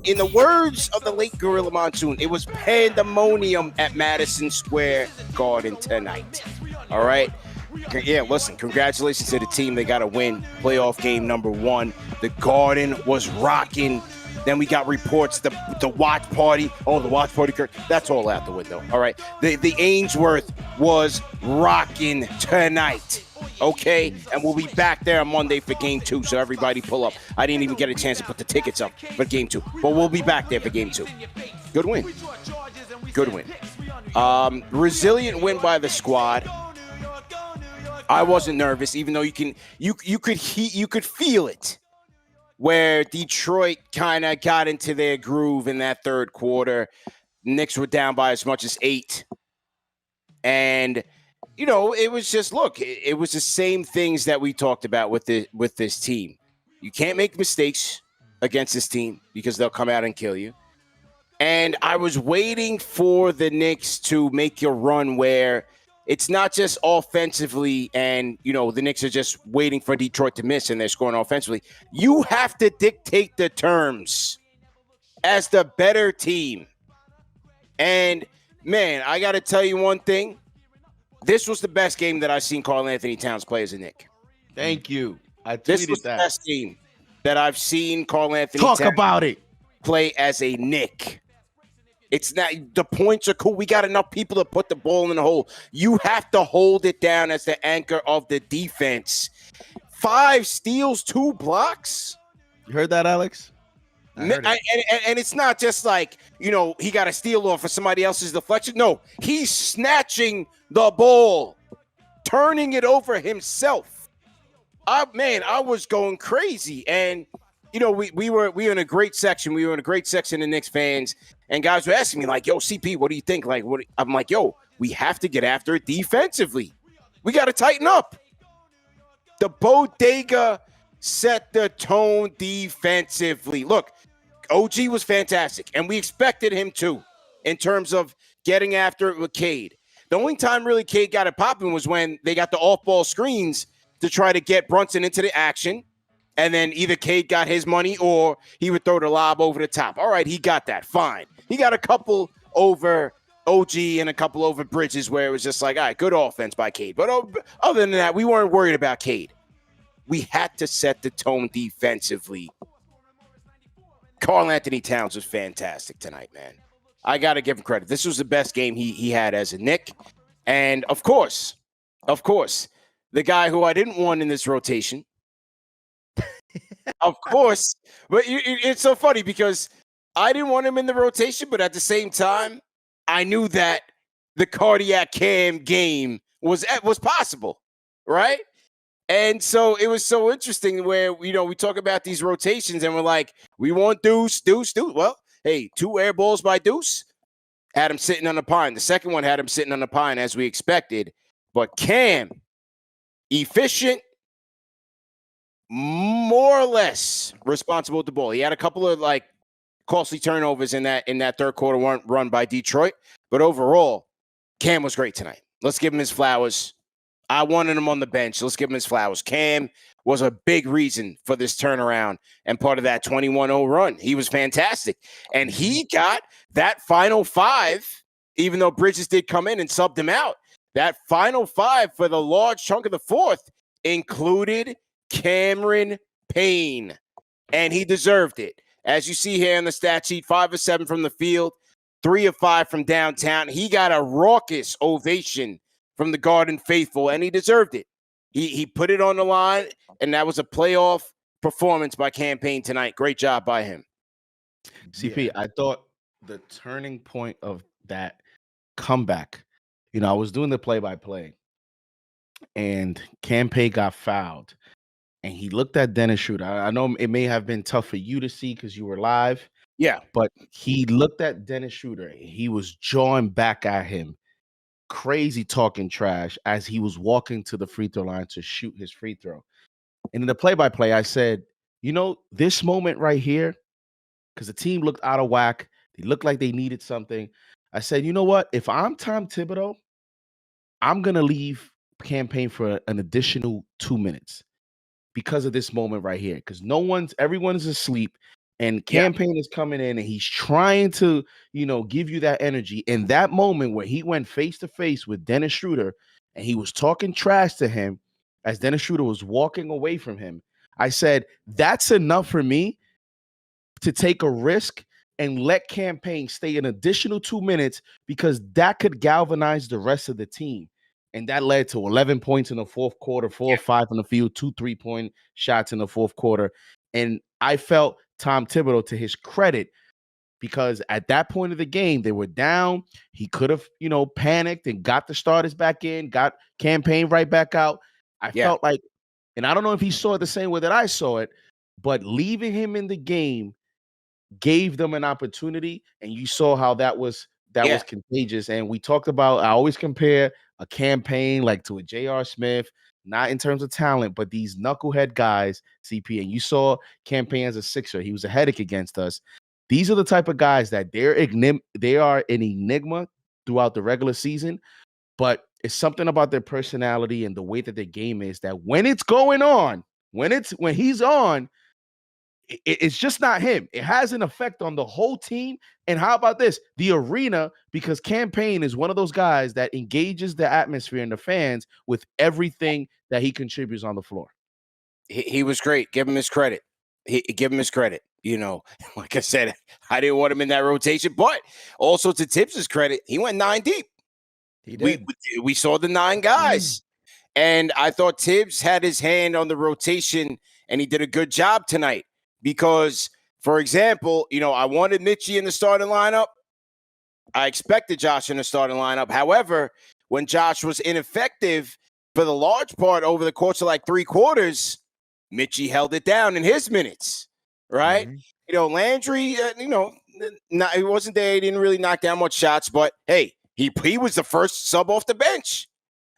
In the words of the late Gorilla Monsoon, it was pandemonium at Madison Square Garden tonight. All right. Yeah, listen, congratulations to the team. They got a win. Playoff game number 1. The Garden was rocking. Then we got reports, the watch party. Oh, the watch party. That's all out the window. All right. The Ainsworth was rocking tonight. Okay, and we'll be back there on Monday for Game 2, so everybody pull up. I didn't even get a chance to put the tickets up for Game 2, but we'll be back there for Game 2. Good win. Good win. Resilient win by the squad. I wasn't nervous, even though you could feel it, where Detroit kind of got into their groove in that third quarter. Knicks were down by as much as 8, and it was just, look, it was the same things that we talked about with this team. You can't make mistakes against this team because they'll come out and kill you. And I was waiting for the Knicks to make a run where it's not just offensively and, the Knicks are just waiting for Detroit to miss and they're scoring offensively. You have to dictate the terms as the better team. And, man, I got to tell you one thing. This was the best game that I've seen Karl-Anthony Towns play as a Knick. Thank you. I tweeted This was that. the best game that I've seen Karl-Anthony Talk Towns about it. play as a Knick. It's not, the points are cool. We got enough people to put the ball in the hole. You have to hold it down as the anchor of the defense. 5 steals, 2 blocks. You heard that, Alex? And it's not just like, he got a steal off of somebody else's deflection. No, he's snatching the ball, turning it over himself. I was going crazy. And, we were in a great section. We were in a great section of Knicks fans. And guys were asking me like, yo, CP, what do you think? Like, what? I'm like, yo, we have to get after it defensively. We got to tighten up. The bodega set the tone defensively. Look, OG was fantastic, and we expected him to in terms of getting after it with Cade. The only time really Cade got it popping was when they got the off-ball screens to try to get Brunson into the action, and then either Cade got his money or he would throw the lob over the top. All right, he got that. Fine. He got a couple over OG and a couple over Bridges where it was just like, all right, good offense by Cade. But other than that, we weren't worried about Cade. We had to set the tone defensively. Karl-Anthony Towns was fantastic tonight, man. I got to give him credit. This was the best game he had as a Knick. And, of course, the guy who I didn't want in this rotation, of course. But it's so funny because I didn't want him in the rotation, but at the same time, I knew that the cardiac cam game was possible, right? And so it was so interesting where, we talk about these rotations and we're like, we want Deuce. Well, hey, 2 air balls by Deuce had him sitting on the pine. The second one had him sitting on the pine as we expected. But Cam, efficient, more or less responsible with the ball. He had a couple of costly turnovers in that third quarter run by Detroit. But overall, Cam was great tonight. Let's give him his flowers. I wanted him on the bench. Let's give him his flowers. Cam was a big reason for this turnaround and part of that 21-0 run. He was fantastic. And he got that final 5, even though Bridges did come in and subbed him out. That final 5 for the large chunk of the fourth included Cameron Payne. And he deserved it. As you see here on the stat sheet, 5 of 7 from the field, 3 of 5 from downtown. He got a raucous ovation from the Garden faithful, and he deserved it. He put it on the line, and that was a playoff performance by Cam Payne tonight. Great job by him. CP, I thought the turning point of that comeback, I was doing the play-by-play, and Cam Payne got fouled, and he looked at Dennis Schroeder. I know it may have been tough for you to see because you were live. Yeah. But he looked at Dennis Schroeder. He was jawing back at him, crazy talking trash as he was walking to the free throw line to shoot his free throw. And in the play-by-play, I said, this moment right here, because the team looked out of whack, they looked like they needed something. I said, you know what? If I'm Tom Thibodeau, I'm going to leave Cam Payne for an additional 2 minutes because of this moment right here. Because everyone's asleep. And Campaign is coming in and he's trying to, give you that energy. In that moment where he went face to face with Dennis Schroeder and he was talking trash to him as Dennis Schroeder was walking away from him, I said, that's enough for me to take a risk and let Campaign stay an additional 2 minutes because that could galvanize the rest of the team. And that led to 11 points in the fourth quarter, 4 or 5 on the field, 2 3-point shots in the fourth quarter. And I felt Tom Thibodeau, to his credit, because at that point of the game, they were down. He could have, panicked and got the starters back in, got Campaign right back out. I felt like, and I don't know if he saw it the same way that I saw it, but leaving him in the game gave them an opportunity, and you saw how that was contagious. And we talked about, I always compare a Campaign like to a J.R. Smith, not in terms of talent, but these knucklehead guys, CP. And you saw Campaign as a Sixer. He was a headache against us. These are the type of guys that they are an enigma throughout the regular season, but it's something about their personality and the way that their game is that when it's going on, when he's on, it's just not him. It has an effect on the whole team. And how about this? The arena, because Campaign is one of those guys that engages the atmosphere and the fans with everything that he contributes on the floor. He was great. Give him his credit. Give him his credit. Like I said, I didn't want him in that rotation, but also to Tibbs' credit, he went 9 deep. He did. We saw the 9 guys. And I thought Tibbs had his hand on the rotation, and he did a good job tonight. Because, for example, I wanted Mitchie in the starting lineup. I expected Josh in the starting lineup. However, when Josh was ineffective for the large part over the course of like 3 quarters, Mitchie held it down in his minutes, right? Mm-hmm. Landry, he wasn't there. He didn't really knock down much shots, but hey, he was the first sub off the bench.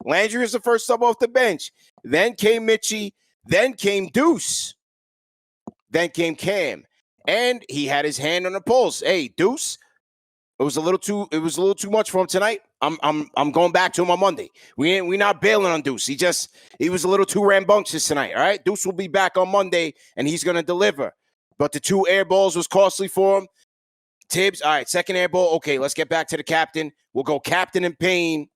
Landry was the first sub off the bench. Then came Mitchie. Then came Deuce. Then came Cam, and he had his hand on the pulse. Hey, Deuce, it was a little too much for him tonight. I'm going back to him on Monday. We not bailing on Deuce. He was a little too rambunctious tonight. All right, Deuce will be back on Monday, and he's gonna deliver. But the 2 air balls was costly for him. Tibbs, all right, second air ball. Okay, let's get back to the captain. We'll go captain and Payne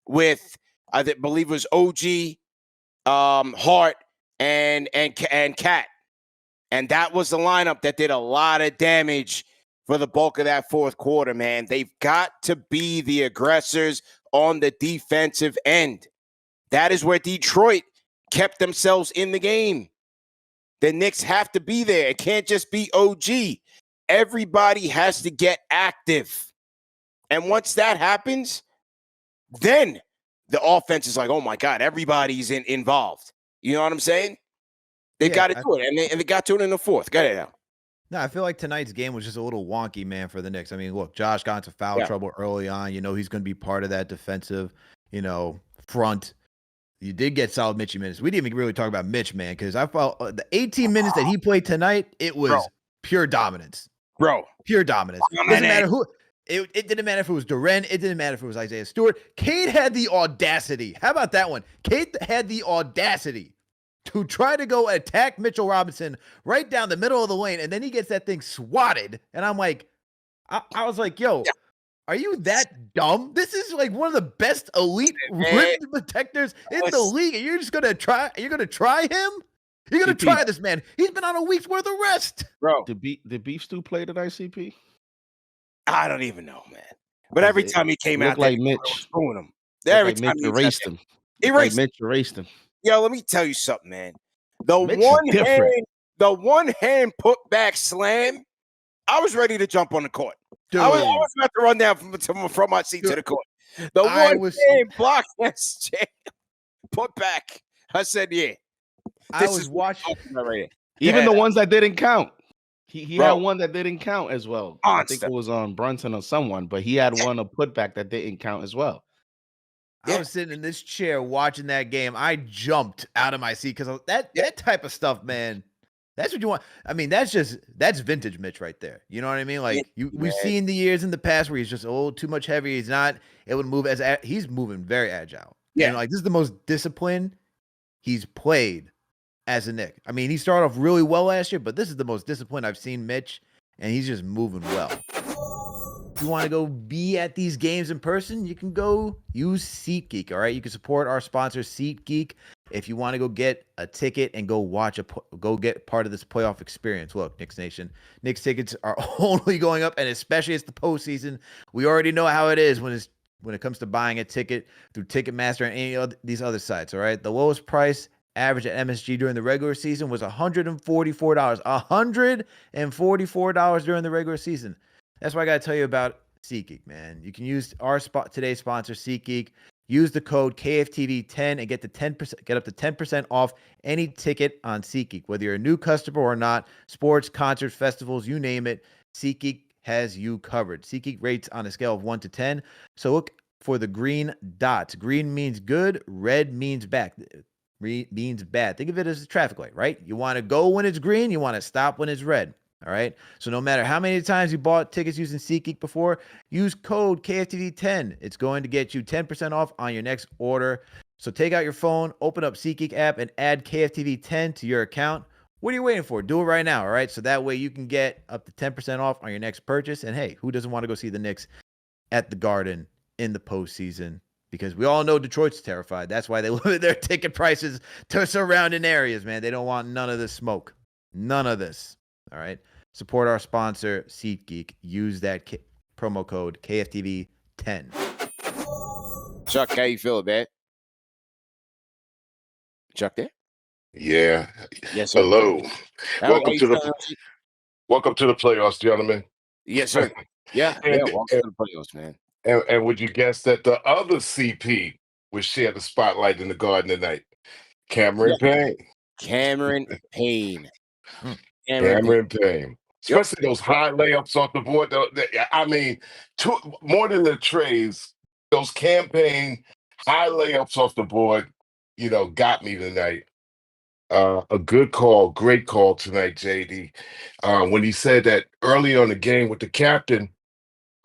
with I believe it was OG, Hart, and Cat. And that was the lineup that did a lot of damage for the bulk of that fourth quarter, man. They've got to be the aggressors on the defensive end. That is where Detroit kept themselves in the game. The Knicks have to be there. It can't just be OG. Everybody has to get active. And once that happens, then the offense is like, oh, my God, everybody's involved. You know what I'm saying? They got to do it, and they got to it in the fourth. Got it now. No, I feel like tonight's game was just a little wonky, man, for the Knicks. I mean, look, Josh got into foul trouble early on. He's going to be part of that defensive, front. You did get solid Mitchie minutes. We didn't even really talk about Mitch, man, because I felt the 18 minutes that he played tonight, it was pure dominance. Pure dominance. It doesn't matter who. It didn't matter if it was Duren. It didn't matter if it was Isaiah Stewart. Cade had the audacity. How about that one? Cade had the audacity to try to go attack Mitchell Robinson right down the middle of the lane, and then he gets that thing swatted. And I'm like, I was like, yo, are you that dumb? This is like one of the best elite rim protectors in the league, and you're just gonna try. You're gonna try him. You're gonna try this man. He's been on a week's worth of rest, bro. Did Beef Stew play tonight, CP? I don't even know, man. But every time he came out, like Mitch screwing him. Every time Mitch erased him. Mitch erased him. Yo, let me tell you something, man. The one hand put back slam, I was ready to jump on the court. Dude. I was about to run down from my seat to the court. The one hand block put back. I said, yeah. I was watching right even the ones that didn't count. He had one that didn't count as well. I think it was on Brunson or someone, but he had one a putback that didn't count as well. I was sitting in this chair watching that game. I jumped out of my seat because that type of stuff, man. That's what you want. I mean, that's vintage Mitch right there. You know what I mean? Like we've seen the years in the past where he's just too much heavy. He's not able to move he's moving very agile. Yeah, and like this is the most disciplined he's played as a Knick. I mean, he started off really well last year, but this is the most disciplined I've seen Mitch, and he's just moving well. If you want to go be at these games in person, you can go use SeatGeek, all right? You can support our sponsor, SeatGeek, if you want to go get a ticket and go get part of this playoff experience. Look, Knicks Nation, Knicks tickets are only going up, and especially it's the postseason. We already know how it is when it comes to buying a ticket through Ticketmaster and any of these other sites, all right? The lowest price average at MSG during the regular season was $144. $144 during the regular season. That's why I got to tell you about SeatGeek, man. You can use our today's sponsor, SeatGeek. Use the code KFTV10 and get up to 10% off any ticket on SeatGeek. Whether you're a new customer or not, sports, concerts, festivals, you name it, SeatGeek has you covered. SeatGeek rates on a scale of 1 to 10. So look for the green dots. Green means good, red means bad. Think of it as a traffic light, right? You want to go when it's green, you want to stop when it's red. All right. So no matter how many times you bought tickets using SeatGeek before, use code KFTV10. It's going to get you 10% off on your next order. So take out your phone, open up SeatGeek app, and add KFTV10 to your account. What are you waiting for? Do it right now. All right. So that way you can get up to 10% off on your next purchase. And hey, who doesn't want to go see the Knicks at the Garden in the postseason? Because we all know Detroit's terrified. That's why they limit their ticket prices to surrounding areas, man. They don't want none of this smoke. None of this. All right. Support our sponsor, SeatGeek. Use that promo code KFTV10. Chuck, how you feel, man? Chuck there? Yeah. Yes, sir. Hello. How Welcome you to feeling? the playoffs, gentlemen. Yes, sir. Yeah, And, welcome to the playoffs, man. and would you guess that the other CP will share the spotlight in the Garden tonight? Cameron Payne. Cameron Payne. Cameron Payne. Especially those high layups off the board. I mean, more than the trays, those campaign high layups off the board, got me tonight. A good call, great call tonight, JD. When he said that early on the game with the captain,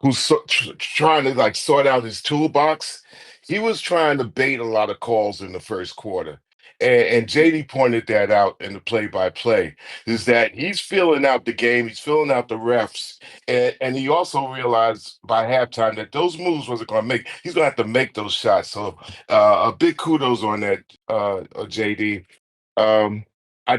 who's trying to like sort out his toolbox, he was trying to bait a lot of calls in the first quarter. And JD pointed that out in the play-by-play, is that he's filling out the game, he's filling out the refs, and he also realized by halftime that those moves wasn't going to make. He's going to have to make those shots. So a big kudos on that, JD. I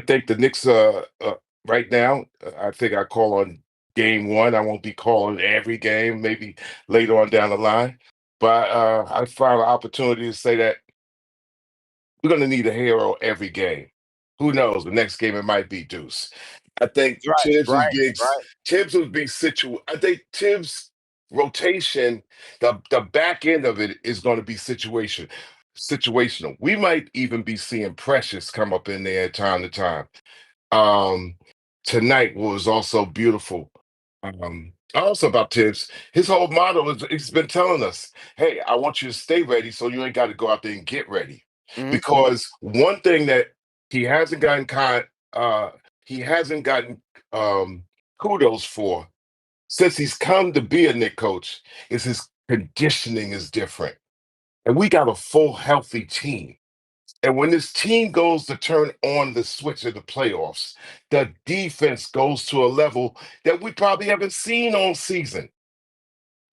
think the Knicks, right now, I think I call on game one. I won't be calling every game, maybe later on down the line. But I found an opportunity to say that we're going to need a hero every game. Who knows? The next game it might be Deuce. I think Tibbs would be situated. I think Tibbs' rotation, the back end of it is going to be situational. We might even be seeing Precious come up in there time to time. Tonight was also beautiful. Also about Tibbs, his whole motto is he's been telling us, hey, I want you to stay ready so you ain't got to go out there and get ready. Because one thing that he hasn't gotten kudos for since he's come to be a Knick coach is his conditioning is different. And we got a full healthy team. And when this team goes to turn on the switch of the playoffs, the defense goes to a level that we probably haven't seen all season.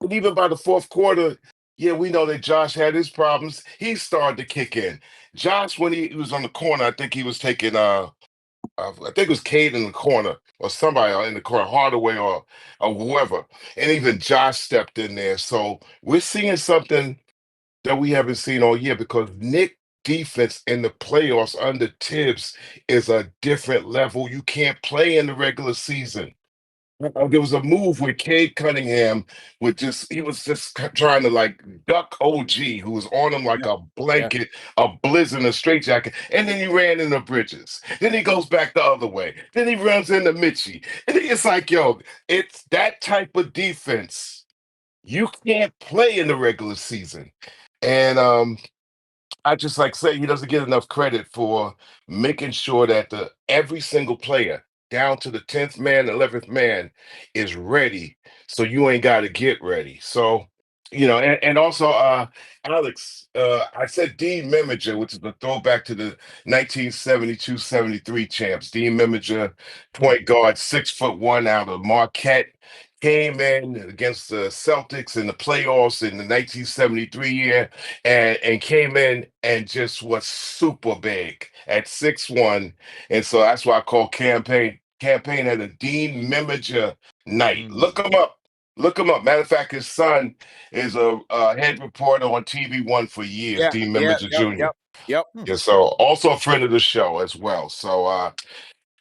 And even by the fourth quarter, yeah, we know that Josh had his problems. He started to kick in. Josh, when he was on the corner, I think he was taking I think it was Cade in the corner or somebody in the corner, Hardaway or whoever. And even Josh stepped in there. So we're seeing something that we haven't seen all year because Knick defense in the playoffs under Tibbs is a different level. You can't play in the regular season. There was a move where Cade Cunningham he was just trying to like duck OG, who was on him like a blanket, a blizzard, a straitjacket, and then he ran into Bridges. Then he goes back the other way. Then he runs into Mitchie. And it's like, yo, it's that type of defense. You can't play in the regular season. And I just like say he doesn't get enough credit for making sure that every single player, down to the 10th man, 11th man, is ready. So you ain't got to get ready. So and also Alex, I said Dean Meminger, which is a throwback to the 1972-73 champs. Dean Meminger, point guard, 6'1" out of Marquette, came in against the Celtics in the playoffs in the 1973 year, and came in and just was super big at 6'1", and so that's why I call campaign. Campaign had a Dean Meminger night. Look him up. Look him up. Matter of fact, his son is a head reporter on TV1 for years, Yeah, Dean yeah, Meminger yep, Jr. yep, yep. Yeah, so also a friend of the show as well. So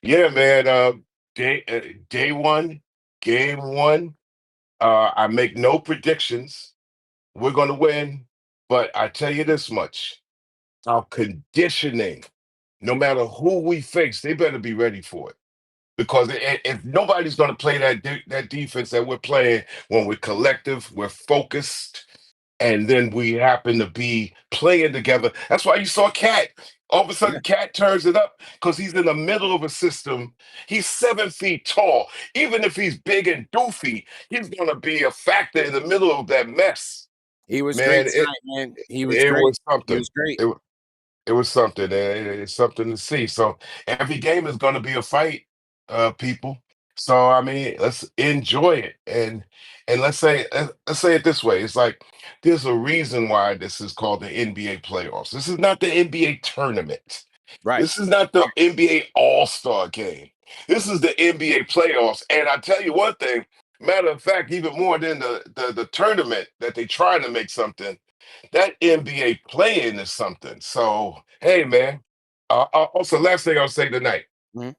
yeah, man, day one, game one. I make no predictions. We're gonna win, but I tell you this much: our conditioning, no matter who we face, they better be ready for it. Because if nobody's going to play that defense that we're playing when we're collective, we're focused, and then we happen to be playing together. That's why you saw Cat. All of a Yeah, sudden, Cat turns it up because he's in the middle of a system. He's 7 feet tall. Even if he's big and doofy, he's going to be a factor in the middle of that mess. he was great Man, tonight, man. He was it great. was He something. was great. It was something. It's something to see. So every game is going to be a fight, people. So I mean, let's enjoy it, and let's say it this way: it's like there's a reason why this is called the NBA playoffs. This is not the NBA tournament. Right. This is not the NBA All Star game. This is the NBA playoffs. And I tell you one thing. Matter of fact, even more than the tournament that they trying to make something, that NBA playing is something. So, hey, man. Also, last thing I'll say tonight: Mhm.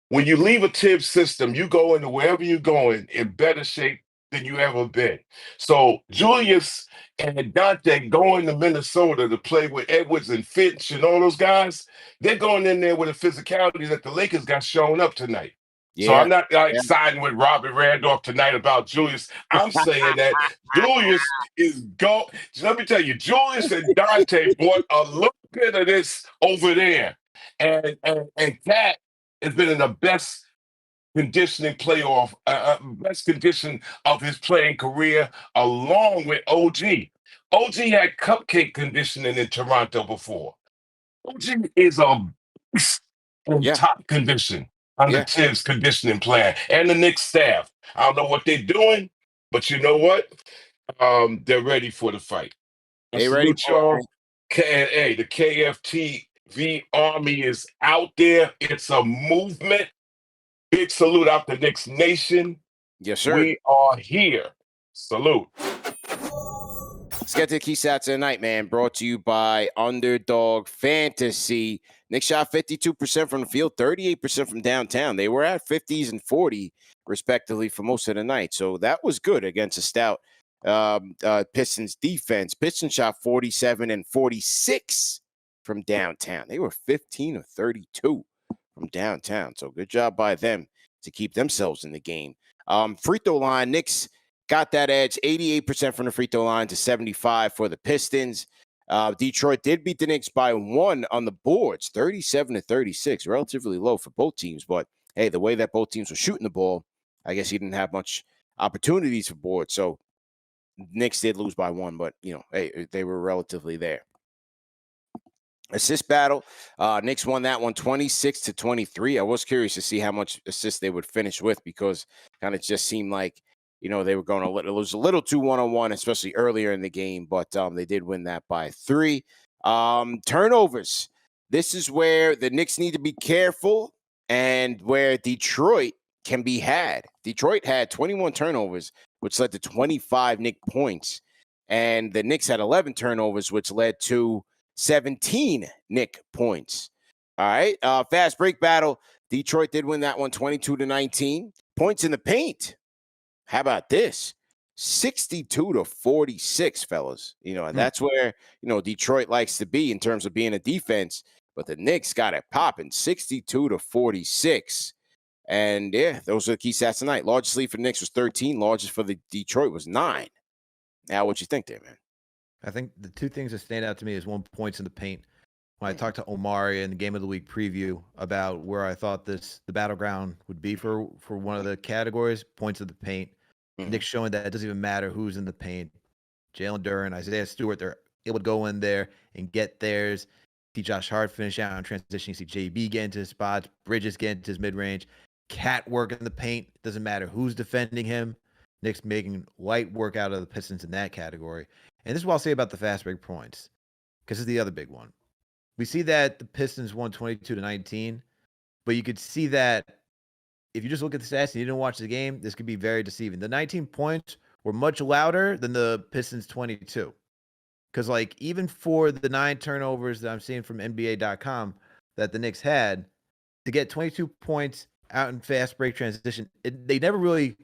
when you leave a Tibbs system, you go into wherever you're going in better shape than you ever been. So, Julius and Dante going to Minnesota to play with Edwards and Finch and all those guys, they're going in there with a physicality that the Lakers got shown up tonight. So Yeah, I'm not like yeah. siding with Robert Randolph tonight about Julius. I'm saying that Julius is go. Let me tell you, Julius and Dante brought a little bit of this over there, and Cat has been in the best conditioning best condition of his playing career, along with OG. OG had cupcake conditioning in Toronto before. OG is a beast in Yeah, top condition under yeah. Tibbs' conditioning plan and the Knicks staff. I don't know what they're doing, but you know what? They're ready for the fight. I They ready salute for it, man. y'all. Hey, the KFTV army is out there. It's a movement. Big salute out to Knicks Nation. Yes, sir. We are here. Salute. Let's get to the key stats tonight, man. Brought to you by Underdog Fantasy. Knicks shot 52% from the field, 38% from downtown. They were at 50s and 40, respectively, for most of the night. So that was good against a stout Pistons defense. Pistons shot 47 and 46 from downtown. They were 15 of 32 from downtown. So good job by them to keep themselves in the game. Free throw line, Knicks got that edge, 88% from the free throw line to 75 for the Pistons. Detroit did beat the Knicks by 1 on the boards, 37 to 36, relatively low for both teams. But hey, the way that both teams were shooting the ball, I guess he didn't have much opportunities for boards. So Knicks did lose by 1, but hey, they were relatively there. Assist battle, Knicks won that one 26 to 23. I was curious to see how much assists they would finish with, because kind of just seemed like they were going it was a little too one-on-one, especially earlier in the game, but they did win that by 3. Turnovers. This is where the Knicks need to be careful and where Detroit can be had. Detroit had 21 turnovers, which led to 25 Knick points, and the Knicks had 11 turnovers, which led to 17 Knick points. All right. Fast break battle. Detroit did win that one 22 to 19. Points in the paint. How about this? 62 to 46, fellas. And that's where, Detroit likes to be in terms of being a defense. But the Knicks got it popping 62 to 46. And yeah, those are the key stats tonight. Largest lead for the Knicks was 13. Largest for the Detroit was 9. Now, what you think there, man? I think the two things that stand out to me is one, points in the paint. When I talked to Omari in the Game of the Week preview about where I thought the battleground would be for one of the categories, points in the paint. Knicks showing that it doesn't even matter who's in the paint. Jalen Duren, Isaiah Stewart, they're able to go in there and get theirs. See Josh Hart finish out in transition. You see JB get into his spots, Bridges get into his mid-range, Cat work in the paint. Doesn't matter who's defending him. Knicks making light work out of the Pistons in that category. And this is what I'll say about the fast break points, because it's the other big one. We see that the Pistons won 22-19, but you could see that if you just look at the stats and you didn't watch the game, this could be very deceiving. The 19 points were much louder than the Pistons 22. Because, like, even for the 9 turnovers that I'm seeing from NBA.com that the Knicks had, to get 22 points out in fast break transition, they never really,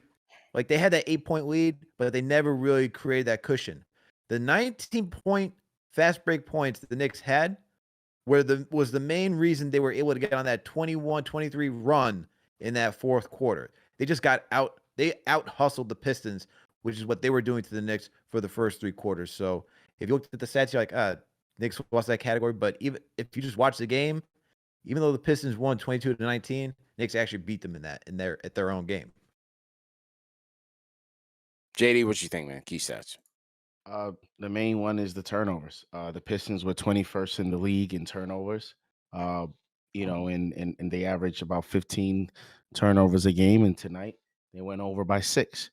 like, they had that 8-point lead, but they never really created that cushion. The 19-point fast break points that the Knicks had was the main reason they were able to get on that 21-23 run in that fourth quarter. They just got out. They out-hustled the Pistons, which is what they were doing to the Knicks for the first 3 quarters. So if you looked at the stats, you're like, Knicks lost that category. But even if you just watch the game, even though the Pistons won 22-19, Knicks actually beat them at their own game. JD, what you think, man? Key stats. The main one is the turnovers. The Pistons were 21st in the league in turnovers. And they averaged about 15 turnovers a game. And tonight they went over by 6.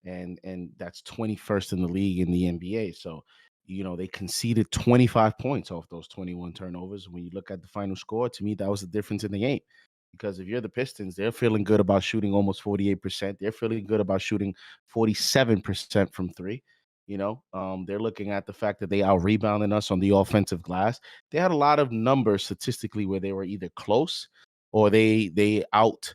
And that's 21st in the league in the NBA. So, they conceded 25 points off those 21 turnovers. When you look at the final score, to me, that was the difference in the game. Because if you're the Pistons, they're feeling good about shooting almost 48%. They're feeling good about shooting 47% from 3. They're looking at the fact that they out-rebounded us on the offensive glass. They had a lot of numbers statistically where they were either close or they out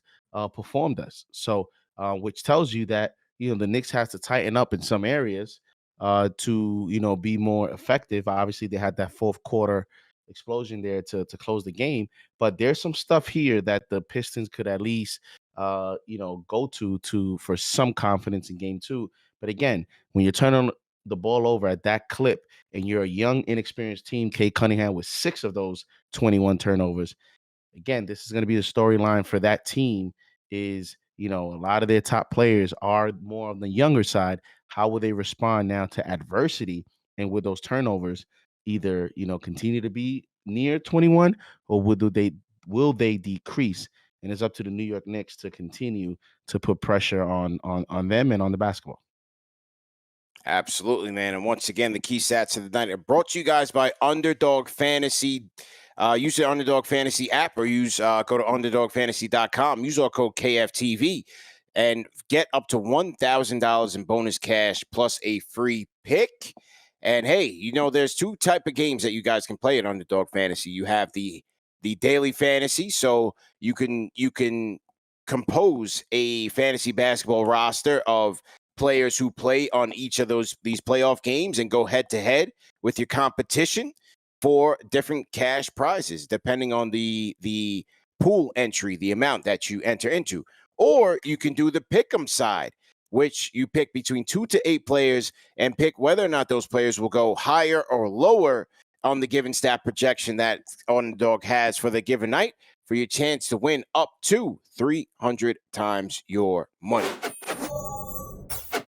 performed us. So, which tells you that, the Knicks has to tighten up in some areas to, be more effective. Obviously, they had that fourth quarter explosion there to close the game. But there's some stuff here that the Pistons could at least, go to for some confidence in game 2. But again, when you're turning the ball over at that clip and you're a young, inexperienced team, Kate Cunningham with 6 of those 21 turnovers, again, this is going to be the storyline for that team is, a lot of their top players are more on the younger side. How will they respond now to adversity? And with those turnovers, either, continue to be near 21 or will they decrease? And it's up to the New York Knicks to continue to put pressure on them and on the basketball. Absolutely, man. And once again, the key stats of the night are brought to you guys by Underdog Fantasy. Use the Underdog Fantasy app or go to underdogfantasy.com. Use our code KFTV and get up to $1,000 in bonus cash plus a free pick. And hey, there's 2 type of games that you guys can play at Underdog Fantasy. You have the daily fantasy, so you can compose a fantasy basketball roster of players who play on each of these playoff games and go head to head with your competition for different cash prizes, depending on the pool entry, the amount that you enter into. Or you can do the pick'em side, which you pick between 2 to 8 players and pick whether or not those players will go higher or lower on the given stat projection that Underdog has for the given night for your chance to win up to 300 times your money.